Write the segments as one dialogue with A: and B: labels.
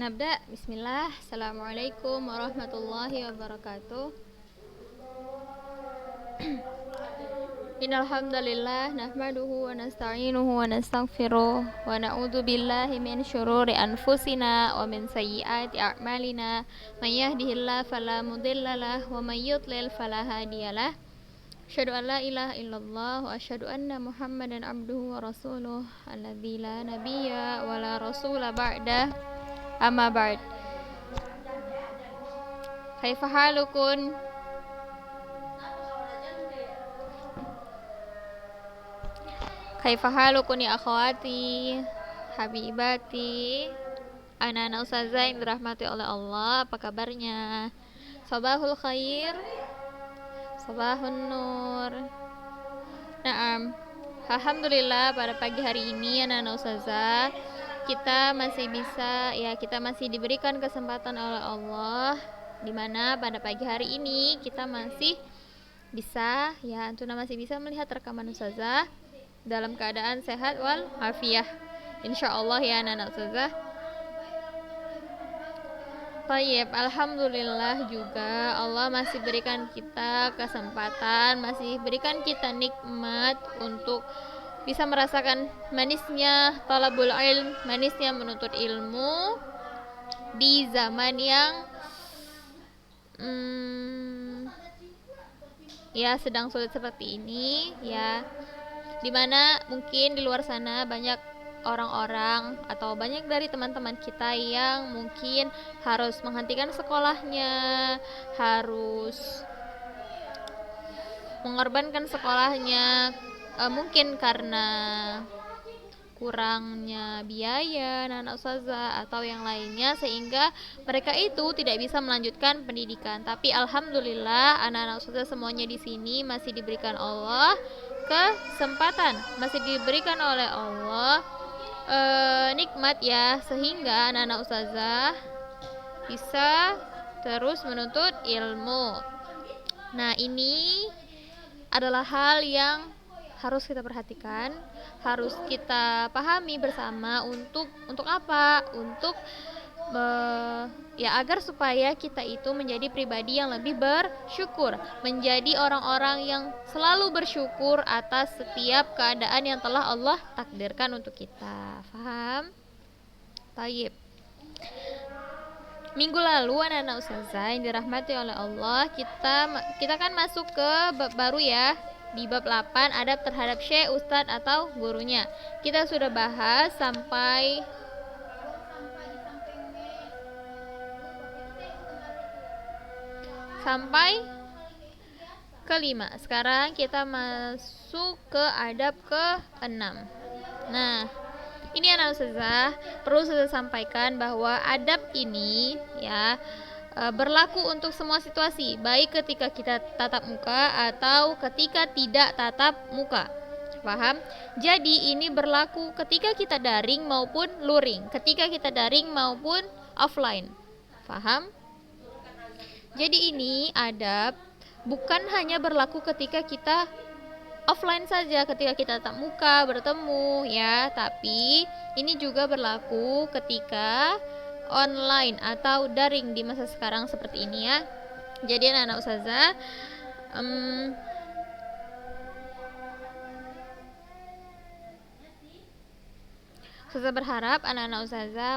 A: Nabda, bismillah. Assalamualaikum warahmatullahi wabarakatuh. Innal hamdalillah nahmaduhu wa nasta'inuhu wa nastaghfiruh wa na'udzu billahi min syururi anfusina wa min sayyiati a'malina. May yahdihillahu fala mudhillalah wa may yudlil fala hadiyalah. Asyhadu an la ilaha illallah wa asyhadu anna Muhammadan abduhu wa rasuluh alladzi la nabiyya wa la rasula ba'da. Amma ba'd. Kaifa halukun? Kaifa halukun ya akhwati, habibati, anak-anak ustazah yang dirahmati oleh Allah, apa kabarnya? Sabahul khair, sabahun nur. Naam. Alhamdulillah pada pagi hari ini anak-anak ustazah kita masih diberikan kesempatan oleh Allah, di mana pada pagi hari ini kita masih bisa melihat rekaman ustazah dalam keadaan sehat wal afiah, insyaallah ya anak-anak ustazah. Tayyib, alhamdulillah juga Allah masih berikan kita kesempatan, masih berikan kita nikmat untuk bisa merasakan manisnya talabul ilm, manisnya menuntut ilmu di zaman yang sedang sulit seperti ini ya, dimana mungkin di luar sana banyak orang-orang atau banyak dari teman-teman kita yang mungkin harus menghentikan sekolahnya, harus mengorbankan sekolahnya, mungkin karena kurangnya biaya anak-anak ustazah atau yang lainnya, sehingga mereka itu tidak bisa melanjutkan pendidikan. Tapi alhamdulillah anak-anak ustazah semuanya di sini masih diberikan Allah kesempatan, masih diberikan oleh Allah nikmat ya, sehingga anak-anak ustazah bisa terus menuntut ilmu. Nah, ini adalah hal yang harus kita perhatikan, harus kita pahami bersama. Untuk apa? Untuk agar supaya kita itu menjadi pribadi yang lebih bersyukur, menjadi orang-orang yang selalu bersyukur atas setiap keadaan yang telah Allah takdirkan untuk kita. Faham? Tayyib. Minggu lalu anak-anak ustazah yang dirahmati oleh Allah, kita kan masuk ke bab baru ya, di bab 8, adab terhadap syekh, ustadz atau gurunya. Kita sudah bahas sampai ke-5. Sekarang kita masuk ke adab ke-6. Nah, ini anak ustazah perlu saya sampaikan bahwa adab ini ya berlaku untuk semua situasi, baik ketika kita tatap muka atau ketika tidak tatap muka. Paham? Jadi ini berlaku ketika kita daring maupun luring, ketika kita daring maupun offline. Paham? Jadi ini adab bukan hanya berlaku ketika kita offline saja, ketika kita tatap muka bertemu ya, tapi ini juga berlaku ketika online atau daring di masa sekarang seperti ini ya. Jadi anak-anak ustazah Ustazah berharap anak-anak ustazah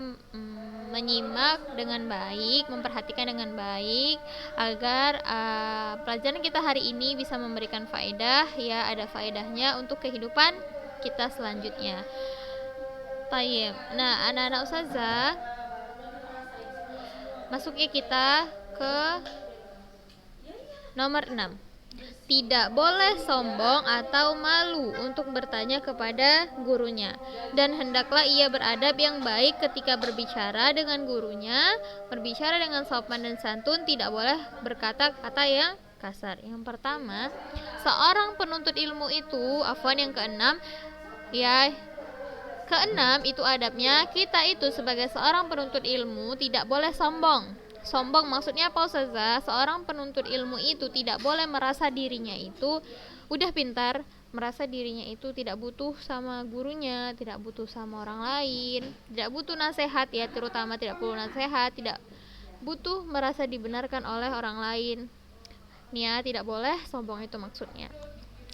A: menyimak dengan baik, memperhatikan dengan baik, agar pelajaran kita hari ini bisa memberikan faedah ya, ada faedahnya untuk kehidupan kita selanjutnya. Tayyib. Nah, anak-anak ustazah, masuknya kita ke nomor 6. Tidak boleh sombong atau malu untuk bertanya kepada gurunya, dan hendaklah ia beradab yang baik ketika berbicara dengan gurunya, berbicara dengan sopan dan santun, tidak boleh berkata-kata yang kasar. Yang pertama, seorang penuntut ilmu itu, yang keenam ya, keenam itu adabnya, kita itu sebagai seorang penuntut ilmu tidak boleh sombong. Sombong maksudnya apa ustazah? Seorang penuntut ilmu itu tidak boleh merasa dirinya itu udah pintar, merasa dirinya itu tidak butuh sama gurunya, tidak butuh sama orang lain, tidak butuh nasihat ya, terutama tidak perlu nasihat, tidak butuh merasa dibenarkan oleh orang lain. Nia tidak boleh sombong, itu maksudnya.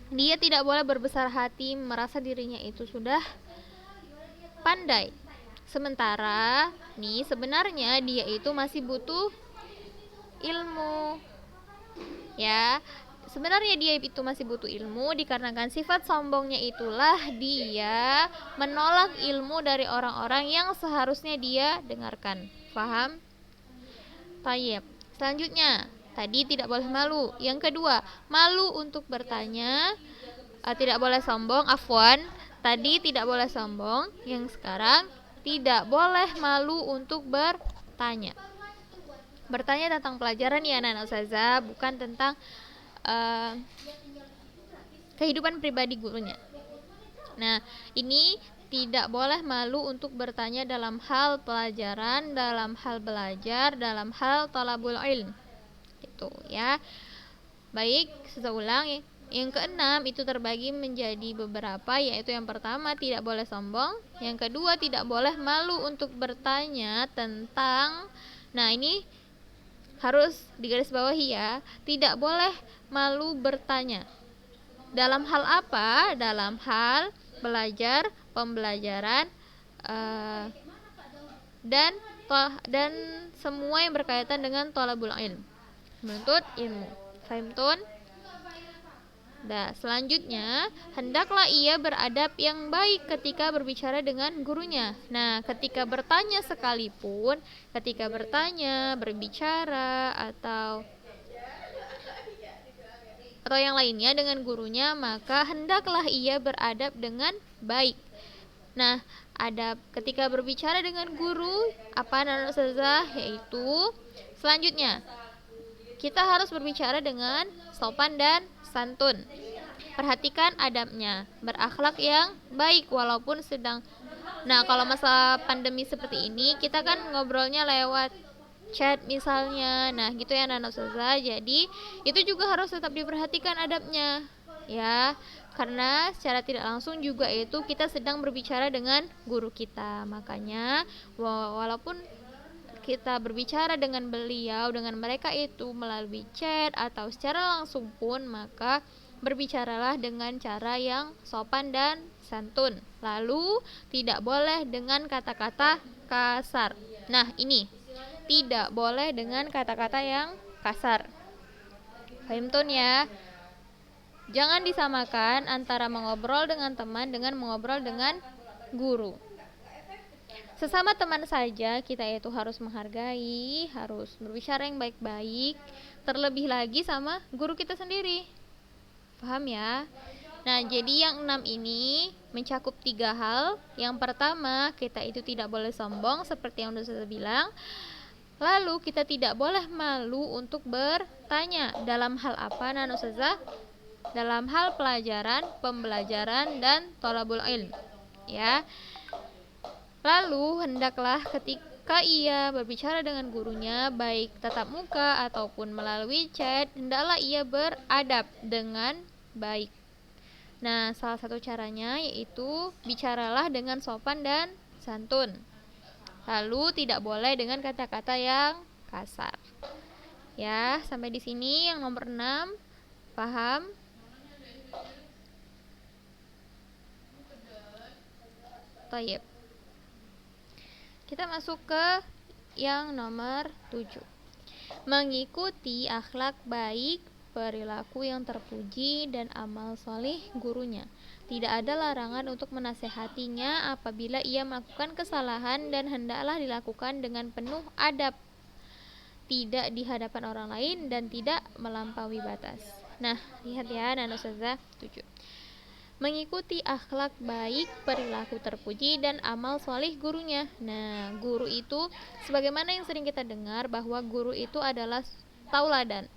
A: Dia tidak boleh berbesar hati merasa dirinya itu sudah pandai. Sementara nih sebenarnya dia itu masih butuh ilmu. Ya, sebenarnya dia itu masih butuh ilmu, dikarenakan sifat sombongnya itulah dia menolak ilmu dari orang-orang yang seharusnya dia dengarkan. Paham? Tayyib. Selanjutnya, tadi tidak boleh malu. Yang kedua, malu untuk bertanya. Tidak boleh sombong, afwan. Tadi tidak boleh sombong, yang sekarang tidak boleh malu untuk bertanya. Bertanya tentang pelajaran ya anak-anak ustazah, bukan tentang kehidupan pribadi gurunya. Nah, ini tidak boleh malu untuk bertanya dalam hal pelajaran, dalam hal belajar, dalam hal talabul ilm. Itu ya. Baik, saya ulang ya. Yang keenam itu terbagi menjadi beberapa, yaitu yang pertama tidak boleh sombong, yang kedua tidak boleh malu untuk bertanya tentang, nah ini harus digarisbawahi ya, tidak boleh malu bertanya. Dalam hal apa? Dalam hal belajar, pembelajaran, dan semua yang berkaitan dengan thalabul ilm, menuntut ilmu. Fahimtun? Nah, selanjutnya, hendaklah ia beradab yang baik ketika berbicara dengan gurunya. Nah, ketika bertanya sekalipun, ketika bertanya, berbicara, atau yang lainnya dengan gurunya, maka hendaklah ia beradab dengan baik. Nah, adab ketika berbicara dengan guru, apa anak ustazah? Yaitu, selanjutnya, kita harus berbicara dengan sopan dan santun. Perhatikan adabnya, berakhlak yang baik walaupun sedang. Nah, kalau masa pandemi seperti ini, kita kan ngobrolnya lewat chat misalnya. Nah, gitu ya anak-anak ustazah. Jadi, itu juga harus tetap diperhatikan adabnya. Ya, karena secara tidak langsung juga itu kita sedang berbicara dengan guru kita. Makanya, walaupun kita berbicara dengan beliau, dengan mereka itu melalui chat atau secara langsung pun, maka berbicaralah dengan cara yang sopan dan santun. Lalu tidak boleh dengan kata-kata kasar. Nah, ini tidak boleh dengan kata-kata yang kasar. Fahimtun ya? Jangan disamakan antara mengobrol dengan teman dengan mengobrol dengan guru. Sesama teman saja kita itu harus menghargai, harus berbicara yang baik-baik, terlebih lagi sama guru kita sendiri. Paham ya? Nah, jadi yang 6 ini mencakup 3 hal. Yang pertama, kita itu tidak boleh sombong seperti yang sudah saya bilang. Lalu kita tidak boleh malu untuk bertanya. Dalam hal apa, Nana Ustazah? Dalam hal pelajaran, pembelajaran, dan thalabul ilm. Ya. Lalu hendaklah ketika ia berbicara dengan gurunya, baik tatap muka ataupun melalui chat, hendaklah ia beradab dengan baik. Nah, salah satu caranya yaitu bicaralah dengan sopan dan santun. Lalu tidak boleh dengan kata-kata yang kasar. Ya, sampai di sini yang nomor 6. Paham? Tayyib. Kita masuk ke yang nomor 7. Mengikuti akhlak baik, perilaku yang terpuji, dan amal soleh gurunya. Tidak ada larangan untuk menasehatinya apabila ia melakukan kesalahan, dan hendaklah dilakukan dengan penuh adab, tidak di hadapan orang lain, dan tidak melampaui batas. Nah, lihat ya Nana Ustazah 7. Mengikuti akhlak baik, perilaku terpuji, dan amal soleh gurunya. Nah, guru itu sebagaimana yang sering kita dengar bahwa guru itu adalah tauladan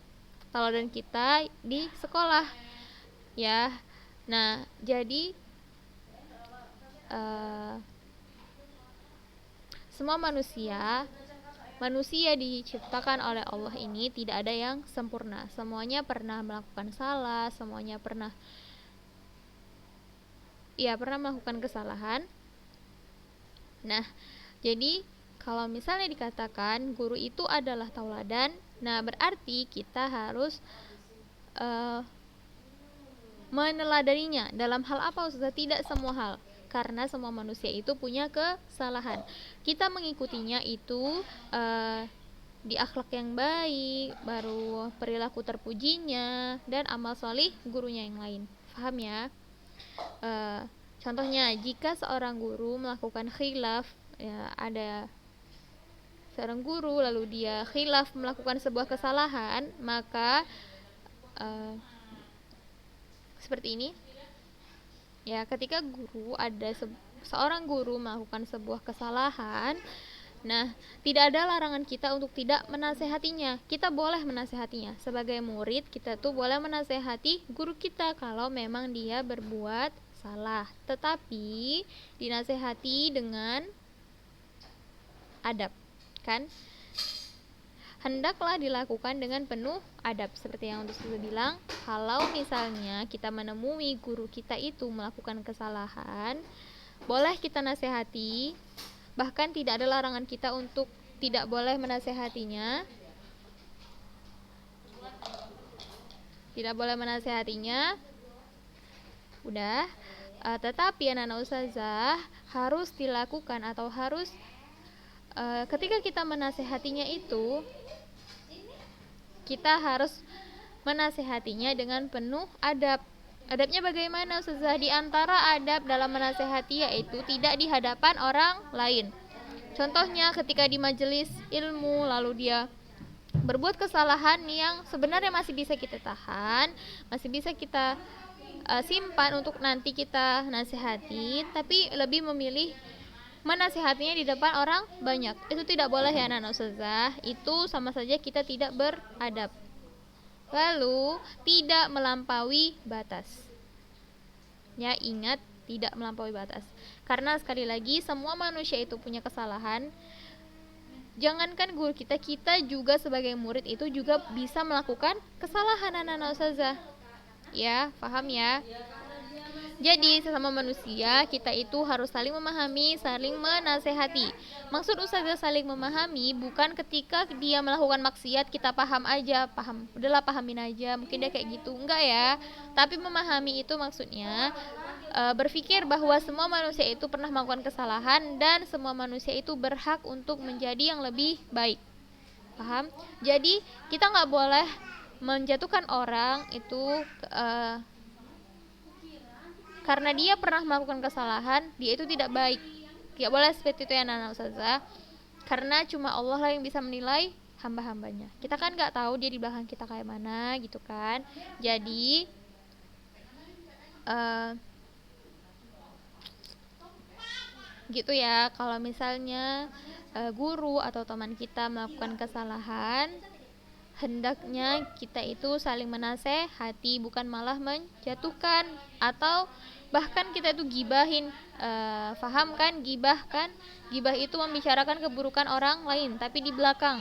A: kita di sekolah. Ya, nah jadi semua manusia diciptakan oleh Allah ini tidak ada yang sempurna. Semuanya pernah melakukan salah, semuanya pernah pernah melakukan kesalahan. Nah, jadi kalau misalnya dikatakan guru itu adalah tauladan, nah berarti kita harus meneladaninya. Dalam hal apa Ustazah? Tidak semua hal, karena semua manusia itu punya kesalahan. Kita mengikutinya itu di akhlak yang baik, baru perilaku terpujinya, dan amal solih gurunya yang lain. Paham ya? Contohnya, jika seorang guru melakukan khilaf, ya, ada seorang guru lalu dia khilaf melakukan sebuah kesalahan, maka seperti ini ya, ketika seorang guru melakukan sebuah kesalahan, nah tidak ada larangan kita untuk tidak menasehatinya. Kita boleh menasehatinya. Sebagai murid kita tuh boleh menasehati guru kita kalau memang dia berbuat salah, tetapi dinasehati dengan adab, kan? Hendaklah dilakukan dengan penuh adab. Seperti yang sudah bilang, kalau misalnya kita menemui guru kita itu melakukan kesalahan, boleh kita nasihati, bahkan tidak ada larangan kita untuk tidak boleh menasehatinya. Tidak boleh menasehatinya. Udah. Tetapi anak-anak ustazah harus dilakukan atau harus ketika kita menasehatinya itu, kita harus menasehatinya dengan penuh adab. Adabnya bagaimana Ustazah? Di antara adab dalam menasehati yaitu tidak di hadapan orang lain. Contohnya ketika di majelis ilmu lalu dia berbuat kesalahan yang sebenarnya masih bisa kita tahan, masih bisa kita simpan untuk nanti kita nasihati, tapi lebih memilih menasihatinya di depan orang banyak. Itu tidak boleh ya anak-anak ustazah. Itu sama saja kita tidak beradab. Lalu tidak melampaui batas. Ya, ingat, tidak melampaui batas. Karena sekali lagi semua manusia itu punya kesalahan. Jangankan guru kita, kita juga sebagai murid itu juga bisa melakukan kesalahan anak-anak ustazah. Ya, paham ya? Jadi sesama manusia kita itu harus saling memahami, saling menasehati. Maksud ustazah saling memahami bukan ketika dia melakukan maksiat kita paham aja, udahlah pahamin aja, mungkin dia kayak gitu, enggak ya. Tapi memahami itu maksudnya berpikir bahwa semua manusia itu pernah melakukan kesalahan dan semua manusia itu berhak untuk menjadi yang lebih baik. Paham? Jadi kita nggak boleh menjatuhkan orang itu karena dia pernah melakukan kesalahan, dia itu tidak baik. Tidak boleh seperti itu ya anak-anak ustazah. Karena cuma Allah lah yang bisa menilai hamba-hambanya. Kita kan nggak tahu dia di belakang kita kayak mana gitu kan. Jadi gitu ya, kalau misalnya guru atau teman kita melakukan kesalahan, hendaknya kita itu saling menasehati, bukan malah menjatuhkan atau bahkan kita itu gibahin. Paham kan gibah kan? Gibah itu membicarakan keburukan orang lain tapi di belakang.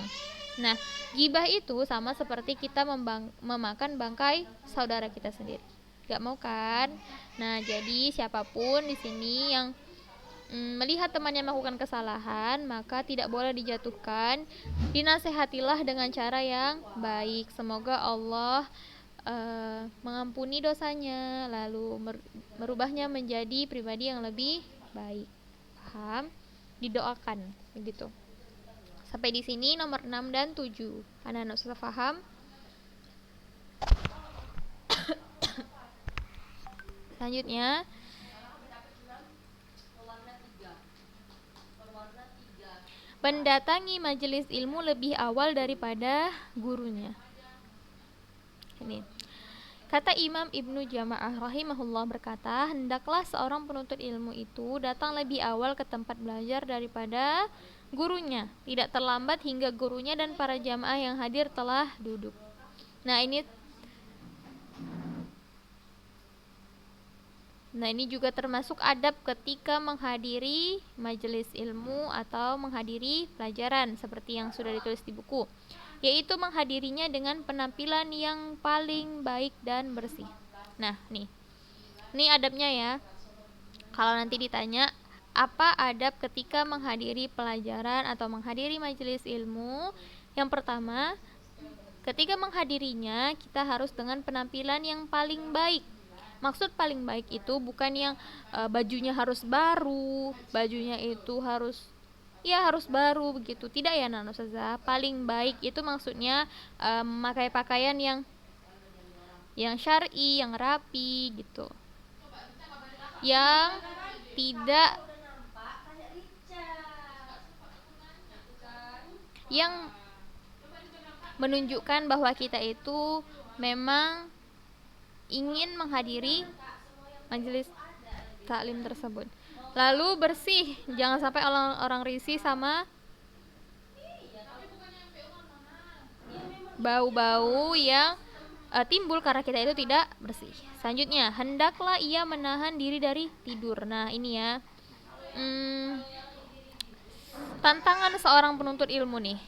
A: Nah, gibah itu sama seperti kita memakan bangkai saudara kita sendiri. Gak mau kan? Nah, jadi siapapun di sini yang melihat temannya melakukan kesalahan, maka tidak boleh dijatuhkan, dinasehatilah dengan cara yang baik. Semoga Allah mengampuni dosanya, lalu merubahnya menjadi pribadi yang lebih baik. Paham? Didoakan begitu. Sampai di sini nomor 6 dan 7. Anak-anak sudah paham? Selanjutnya mendatangi majelis ilmu lebih awal daripada gurunya. Ini. Kata Imam Ibnu Jama'ah rahimahullah berkata, hendaklah seorang penuntut ilmu itu datang lebih awal ke tempat belajar daripada gurunya, tidak terlambat hingga gurunya dan para jamaah yang hadir telah duduk. Nah, ini juga termasuk adab ketika menghadiri majelis ilmu atau menghadiri pelajaran seperti yang sudah ditulis di buku, yaitu menghadirinya dengan penampilan yang paling baik dan bersih. Nah, ini adabnya ya. Kalau nanti ditanya apa adab ketika menghadiri pelajaran atau menghadiri majelis ilmu, yang pertama, ketika menghadirinya kita harus dengan penampilan yang paling baik. Maksud paling baik itu bukan yang bajunya harus baru, bajunya itu harus baru begitu. Tidak ya Nana Ustazah. Paling baik itu maksudnya memakai pakaian yang syar'i, yang rapi gitu. Yang tidak yang menunjukkan bahwa kita itu memang ingin menghadiri majelis taklim tersebut. Lalu bersih, jangan sampai orang risih sama bau-bau yang timbul karena kita itu tidak bersih. Selanjutnya, hendaklah ia menahan diri dari tidur. Nah, ini ya. Tantangan seorang penuntut ilmu nih.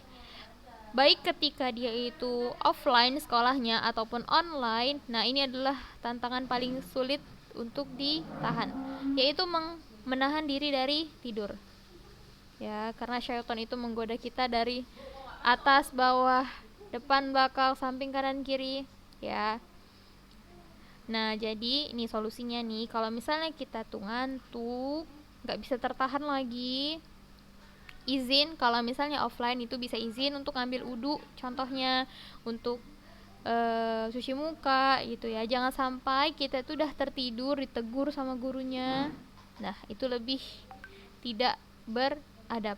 A: Baik ketika dia itu offline sekolahnya ataupun online. Nah, ini adalah tantangan paling sulit untuk ditahan, yaitu menahan diri dari tidur. Ya, karena syaitan itu menggoda kita dari atas, bawah, depan, belakang, samping, kanan, kiri, ya. Nah, jadi ini solusinya nih. Kalau misalnya kita tuh ngantuk, nggak bisa tertahan lagi, izin. Kalau misalnya offline itu bisa izin untuk ngambil wudu, contohnya untuk cuci muka gitu ya. Jangan sampai kita tuh udah tertidur ditegur sama gurunya. Nah, itu lebih tidak beradab.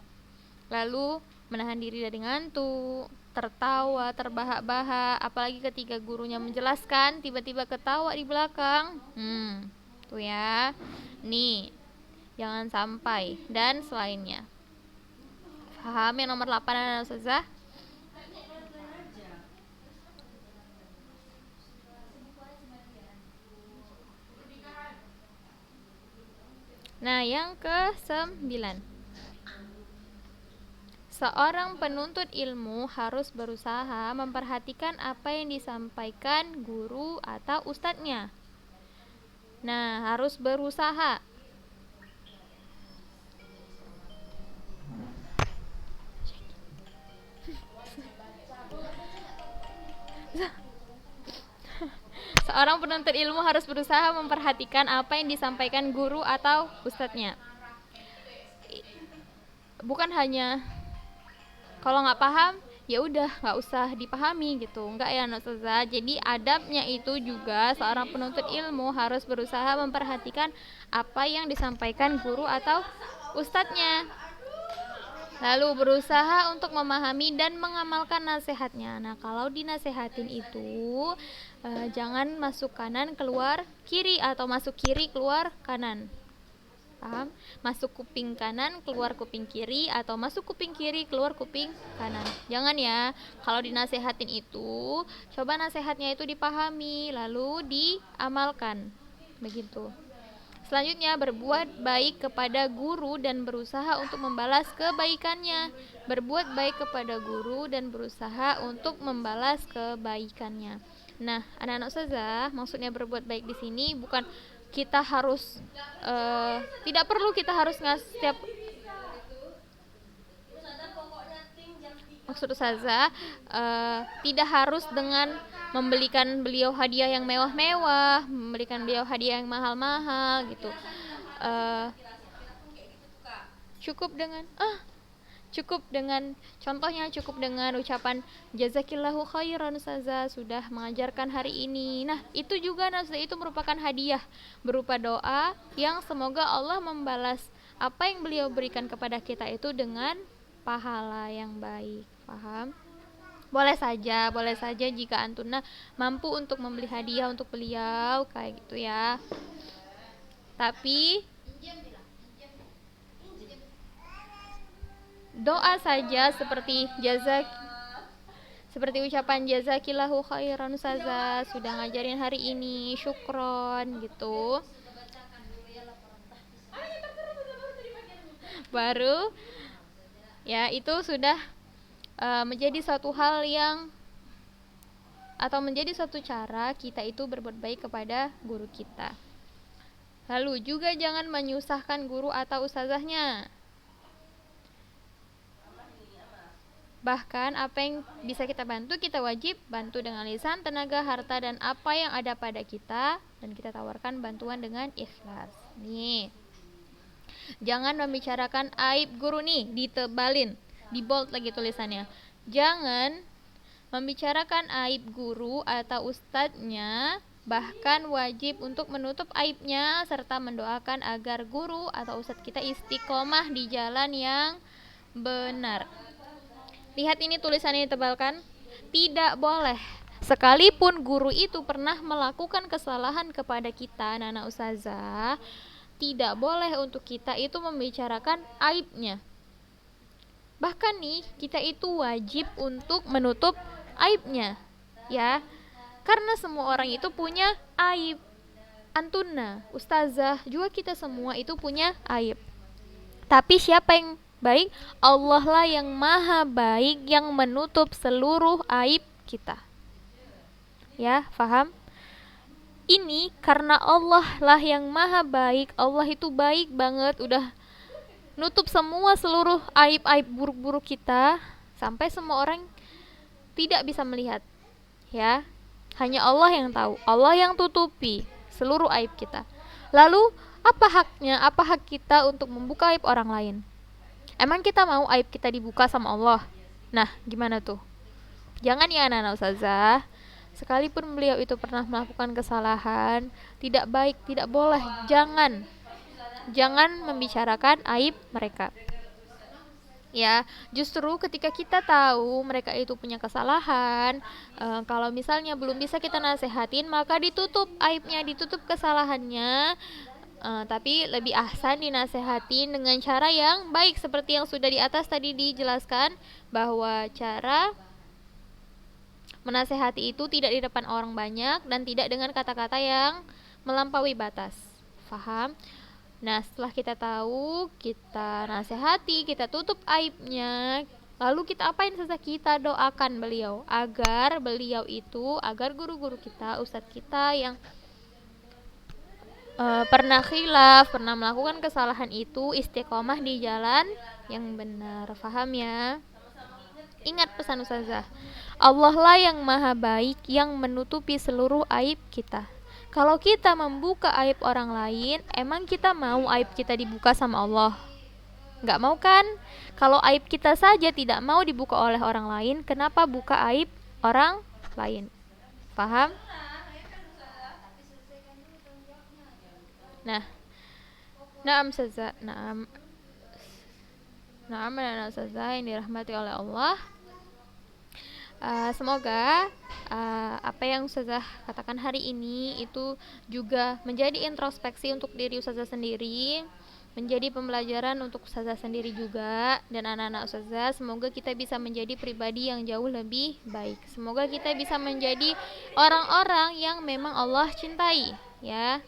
A: Lalu menahan diri dari ngantuk, tertawa, terbahak-bahak, apalagi ketika gurunya menjelaskan tiba-tiba ketawa di belakang. Tuh ya. Nih, jangan sampai. Dan selainnya. Paham yang nomor 8 Ustazah? Nah, yang ke-9, seorang penuntut ilmu harus berusaha memperhatikan apa yang disampaikan guru atau ustadznya. Nah, harus berusaha. Seorang penuntut ilmu harus berusaha memperhatikan apa yang disampaikan guru atau ustadznya. Bukan hanya kalau nggak paham, ya udah nggak usah dipahami gitu, nggak ya Ustazah. Jadi adabnya itu juga seorang penuntut ilmu harus berusaha memperhatikan apa yang disampaikan guru atau ustadznya, lalu berusaha untuk memahami dan mengamalkan nasihatnya. Nah, kalau dinasehatin itu jangan masuk kanan keluar kiri atau masuk kiri keluar kanan. Paham? Masuk kuping kanan keluar kuping kiri atau masuk kuping kiri keluar kuping kanan. Jangan ya. Kalau dinasehatin itu, coba nasihatnya itu dipahami lalu diamalkan. Begitu. Selanjutnya, berbuat baik kepada guru dan berusaha untuk membalas kebaikannya. Berbuat baik kepada guru dan berusaha untuk membalas kebaikannya. Nah, anak-anak Ustazah, maksudnya berbuat baik di sini bukan kita harus tidak perlu kita harus setiap maksud Ustazah tidak harus dengan membelikan beliau hadiah yang mewah-mewah, memberikan beliau hadiah yang mahal-mahal gitu. Cukup dengan contohnya cukup dengan ucapan jazakillahu khairan Ustazah sudah mengajarkan hari ini. Nah, itu juga itu merupakan hadiah berupa doa yang semoga Allah membalas apa yang beliau berikan kepada kita itu dengan pahala yang baik. Paham? Boleh saja jika antuna mampu untuk membeli hadiah untuk beliau kayak gitu ya. Tapi doa saja seperti ucapan jazakillahu khairan Ustazah sudah ngajarin hari ini, syukron gitu. Baru ya itu sudah menjadi suatu hal yang atau menjadi suatu cara kita itu berbuat baik kepada guru kita. Lalu juga jangan menyusahkan guru atau ustazahnya. Bahkan apa yang bisa kita bantu, kita wajib bantu dengan lisan, tenaga, harta, dan apa yang ada pada kita, dan kita tawarkan bantuan dengan ikhlas. Nih, jangan membicarakan aib guru nih, ditebalin, di bold lagi tulisannya. Jangan membicarakan aib guru atau ustadznya, bahkan wajib untuk menutup aibnya serta mendoakan agar guru atau ustadz kita istiqomah di jalan yang benar. Lihat ini tulisannya ditebalkan. Tidak boleh, sekalipun guru itu pernah melakukan kesalahan kepada kita, anak-anak ustazah, tidak boleh untuk kita itu membicarakan aibnya. Bahkan nih, kita itu wajib untuk menutup aibnya, ya. Karena semua orang itu punya aib. Antuna, ustazah, juga kita semua itu punya aib. Tapi siapa yang baik? Allah lah yang maha baik, yang menutup seluruh aib kita. Ya, paham? Ini karena Allah lah yang maha baik. Allah itu baik banget, udah nutup semua seluruh aib-aib buruk-buruk kita sampai semua orang tidak bisa melihat. Ya, hanya Allah yang tahu. Allah yang tutupi seluruh aib kita. Lalu apa haknya? Apa hak kita untuk membuka aib orang lain? Emang kita mau aib kita dibuka sama Allah? Nah, gimana tuh? Jangan ya anak-anak ustazah. Sekalipun beliau itu pernah melakukan kesalahan, tidak baik, tidak boleh. Jangan membicarakan aib mereka. Ya, justru ketika kita tahu mereka itu punya kesalahan, kalau misalnya belum bisa kita nasehatin, maka ditutup aibnya, ditutup kesalahannya. Tapi lebih ahsan dinasehatin dengan cara yang baik, seperti yang sudah di atas tadi dijelaskan, bahwa cara menasehati itu tidak di depan orang banyak dan tidak dengan kata-kata yang melampaui batas. Faham? Nah, setelah kita tahu, kita nasehati, kita tutup aibnya, lalu kita apain saja? Kita doakan beliau agar guru-guru kita, ustadz kita yang pernah khilaf, pernah melakukan kesalahan itu istiqomah di jalan yang benar. Faham ya? Ingat pesan ustazah, Allah lah yang maha baik, yang menutupi seluruh aib kita. Kalau kita membuka aib orang lain, emang kita mau aib kita dibuka sama Allah? Nggak mau kan? Kalau aib kita saja tidak mau dibuka oleh orang lain, kenapa buka aib orang lain? Paham? Nah, naam saza, naam saza yang dirahmati oleh Allah. Semoga apa yang Ustazah katakan hari ini itu juga menjadi introspeksi untuk diri Ustazah sendiri, menjadi pembelajaran untuk Ustazah sendiri juga, dan anak-anak Ustazah. Semoga kita bisa menjadi pribadi yang jauh lebih baik. Semoga kita bisa menjadi orang-orang yang memang Allah cintai, ya.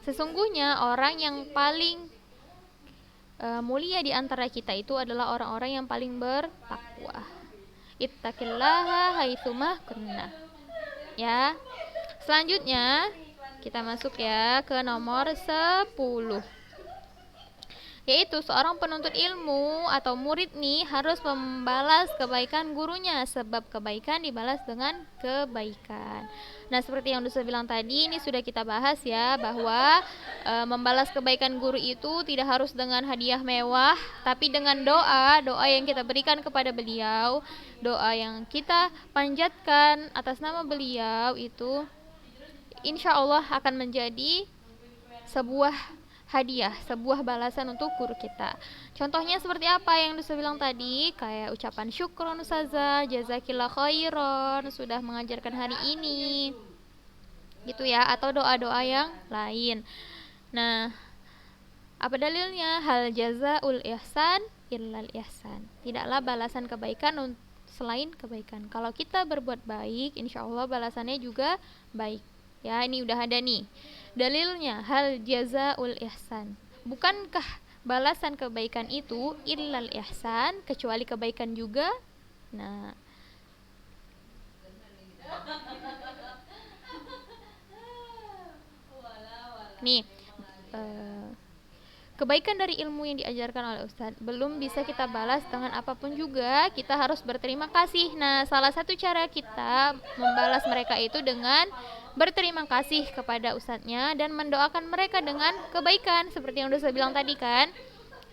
A: Sesungguhnya orang yang paling mulia di antara kita itu adalah orang-orang yang paling bertakwa. Ittaqillaha haitsuma kunna. Ya. Selanjutnya kita masuk ya ke nomor 10. Yaitu seorang penuntut ilmu atau murid nih harus membalas kebaikan gurunya, sebab kebaikan dibalas dengan kebaikan. Nah, seperti yang saya bilang tadi, ini sudah kita bahas ya, bahwa membalas kebaikan guru itu tidak harus dengan hadiah mewah, tapi dengan doa yang kita berikan kepada beliau, doa yang kita panjatkan atas nama beliau itu insya Allah akan menjadi sebuah hadiah, sebuah balasan untuk guru kita. Contohnya seperti apa yang saya bilang tadi, kayak ucapan syukron ustazah, jazakillah khairan sudah mengajarkan hari ini, gitu ya, atau doa-doa yang lain. Nah, apa dalilnya? Hal jazaul ihsan illal ihsan. Tidaklah balasan kebaikan selain kebaikan. Kalau kita berbuat baik, insya Allah balasannya juga baik. Ya, ini udah ada nih dalilnya, hal jazaul ihsan. Bukankah balasan kebaikan itu illal ihsan, kecuali kebaikan juga? Nah, Nih, kebaikan dari ilmu yang diajarkan oleh Ustadz belum bisa kita balas dengan apapun juga, kita harus berterima kasih. Nah, salah satu cara kita membalas mereka itu dengan berterima kasih kepada Ustadznya dan mendoakan mereka dengan kebaikan seperti yang udah saya bilang tadi kan.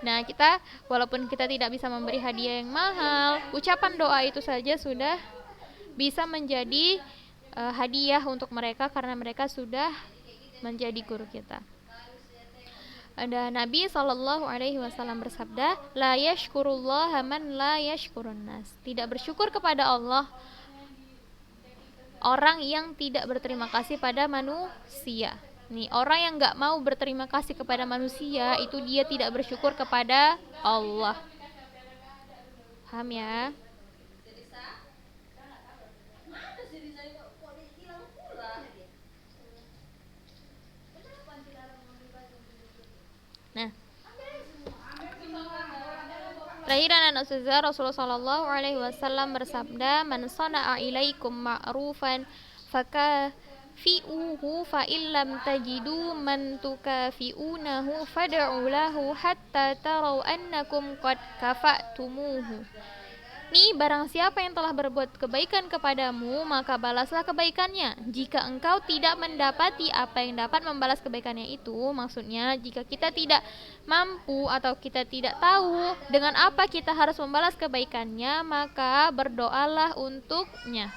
A: Nah, kita walaupun kita tidak bisa memberi hadiah yang mahal, ucapan doa itu saja sudah bisa menjadi hadiah untuk mereka karena mereka sudah menjadi guru kita. Ada Nabi Shallallahu Alaihi Wasallam bersabda, la yashkurullah man la yashkurun nas. Tidak bersyukur kepada Allah orang yang tidak berterima kasih pada manusia. Nih, orang yang nggak mau berterima kasih kepada manusia itu dia tidak bersyukur kepada Allah. Paham ya? Nah, terakhir anak Ustazah, Rasulullah Shallallahu Alaihi Wasallam bersabda, man sana'a ilaikum ma'rufan fakafi'uhu fa illam tajidu man tukafi'unahu fad'u lahu hatta tarau annakum qad kafa'tumuhu. Nih, barang siapa yang telah berbuat kebaikan kepadamu, maka balaslah kebaikannya. Jika engkau tidak mendapati apa yang dapat membalas kebaikannya itu, maksudnya jika kita tidak mampu atau kita tidak tahu dengan apa kita harus membalas kebaikannya, maka berdoalah untuknya.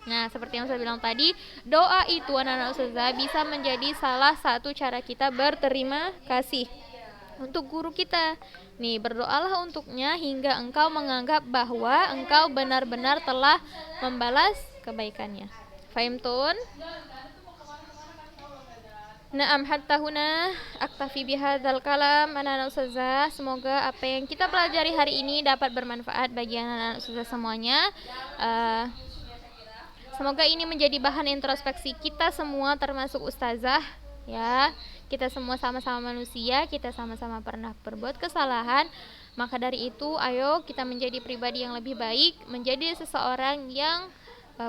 A: Nah, seperti yang saya bilang tadi, doa itu anak-anak ustazah bisa menjadi salah satu cara kita berterima kasih untuk guru kita. Nih, berdoalah untuknya hingga engkau menganggap bahwa engkau benar-benar telah membalas kebaikannya. Fahimtun? Na'am, hatta huna aktafi bihadzal kalam anak-anak ustazah. Semoga apa yang kita pelajari hari ini dapat bermanfaat bagi anak-anak ustazah semuanya. Semoga ini menjadi bahan introspeksi kita semua termasuk ustazah ya. Kita semua sama-sama manusia, kita sama-sama pernah berbuat kesalahan. Maka dari itu, ayo kita menjadi pribadi yang lebih baik, menjadi seseorang yang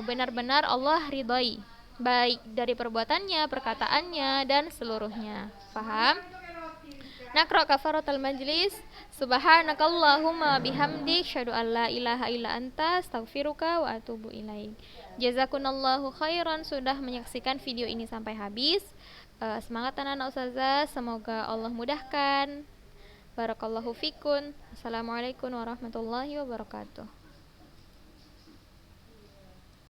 A: benar-benar Allah ridhai, baik dari perbuatannya, perkataannya, dan seluruhnya. Paham? Naqra kafaratul majlis. Subhanakallahumma bihamdik, syadu an la ilaha illa anta, astaghfiruka wa atubu ilaik. Jazakunallahu khairan sudah menyaksikan video ini sampai habis. Semangat anak-anak ustazah, semoga Allah mudahkan. Barakallahu fikun. Assalamualaikum warahmatullahi wabarakatuh.